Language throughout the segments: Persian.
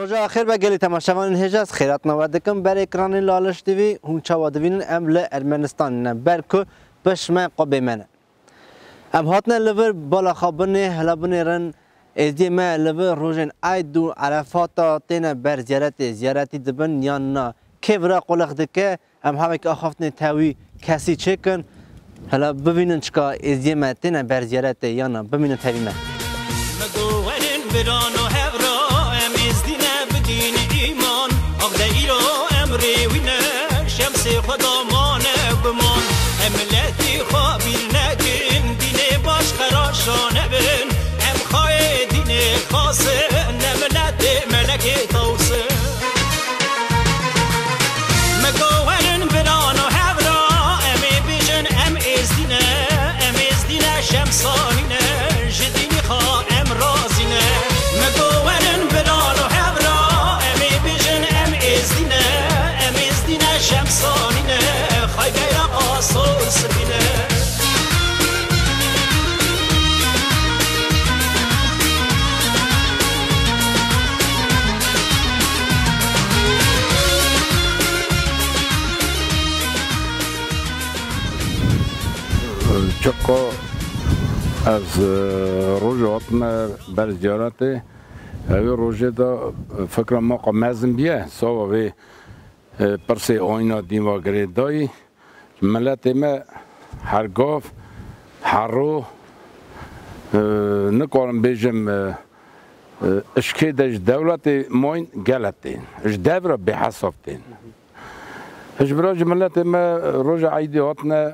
روز آخر به گلی تماشاوان هجاز خیرات نوادکم بر اکران لالش دیوی هونچا وادوین امل ارمنستان نه برکو پشم قبه منه ام هاتنا لور بالا خابنه هلابنه رن ازدی ما لور روزن ایدو عرفاتا تینا بر زیارتی دبن یا نه که ورا قلق دکه ام همه که آخافتنه تاوی کسی چکن هلا ببینن چکا ازدی ما تینا بر زیارت یا نه ببینن تاوی ما خدا مانه بمان املتی خوابیل نکن دینه باش خراشانه بن ام خواه دینه خاصه نملت ملک توسه مگوهرن بران و هورا امی بیجن ام از دینه شمسانینه جدینی خواه ام رازینه مگوهرن بران و هورا امی بیجن ام از دینه شمسانینه خای بیرق آسور سبینه چقا از روز آتنا بر زیارت روز دا فکر ما قمزم بیه سوا پرسه آینا دیما گریدایی ملت ما هرگاف هرو نکارم بیجم اشکی دش دولت ماین گلتین اش دورا به حساب تین اش براج ملت ما روز عیدی هاتنا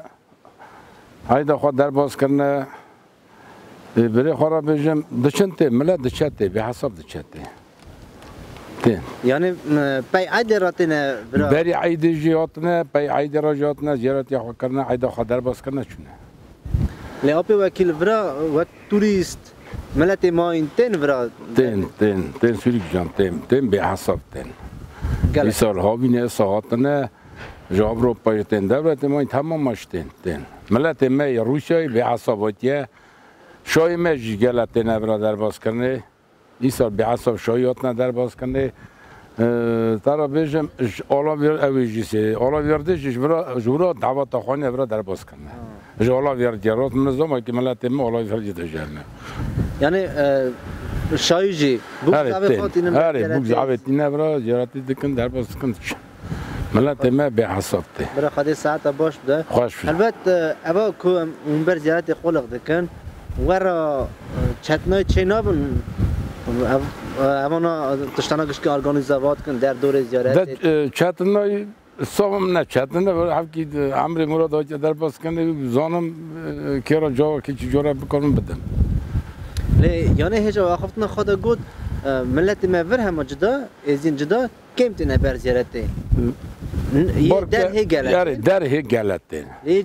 عیدا خود در باز کرنه بری خورا بیجم دچنته ملت دچته به حساب دچته یعنی پی عید راتنه بری عید جیاتنه پی عید را جیاتنه زیارت یا کرنه عید خدر باز کرنه چونه لیاپی وکیل ورا و توریست ملت ما این تن ورا تن سوریک جان تن به حساب تن این سال ها بینه ساعتنه جاب رو پای تن دولت ما این تمام ماشتن تن ملت ما روسیای به حساباتیه شای ما جگلت تن ورا در باز کرنه این سال به حساب شایات ندار باز کنه ترا بیشم آلا ویر اویجیسی آلا ویردش جورا دعوت خانه ورا در باز کنه جو آلا ویردی رات منظم که ملت ما آلا ویردی داشتن یعنی شایجی بوز عوضی ورا زیارتی دکن در باز کنه ملت ما به حساب ته برای خدای ساعت باش بده خوش البته اوا کو اون بر زیارت خلق دکن ورا چتنای چینابن امانا تشتناکش که ارگانیزوات کن در دور زیارت چتنای سوم نه چتنه هفکی عمر مراد آجا در باز کنه زانم که را جا که چی جورا بکنم بدم یعنی هجا آخفتنا خدا گود ملت مور هم جدا از این جدا کم تینه بر زیارته در هی گلت در هی گلت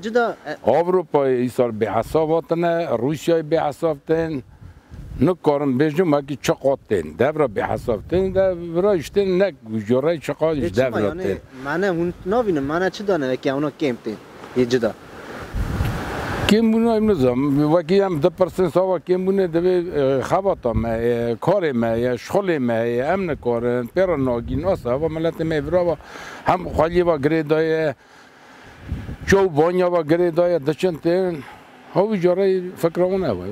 جدا اروپا ایسال به حساباتنه روسیای به حسابتن نکارم بیشتر مگه چقاتن دبر به حساب تن دبر اشتن نک جورای چقاتش دبر تن منه اون نبینم منه چه دانه که اونا کم تن یه جدا کم بونه امروزم وقتی هم 2% سوا کم بونه دوی خباتم کار ما شغل ما امن کارن پر ناگین آسا و ملت میبرا هم خالی و گریدای جو بانیا و گریدای دچن تن هاوی جورای فکرونه وای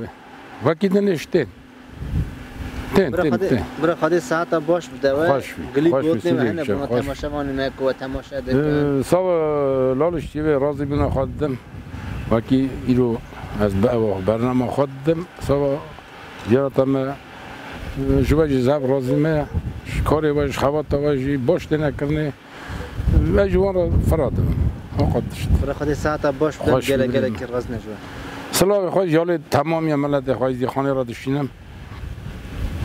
وقتی نشته برای خاطر ساعت باش بده و گلی بود نمی‌هنه با تماشاوانی نکو تماشا دکن سوا لالش چیه راضی بنا خودم وقتی ایرو از برنامه خودم سوا زیارتم جوجی زب راضی ما کاری باش خوات واجی باش نکنه و جوان فرادم آقادش برای خاطر ساعت باش بده گله که راز نجوا سلام خواهی جاله تمامی ملت خواهی خانه را داشتیم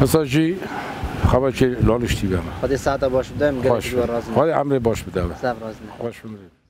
مثلا چی خبر چه لالشتی بیام خواهی ساعت باش بدم خواهی عمر باش بدم سب راز نه خوش بمرید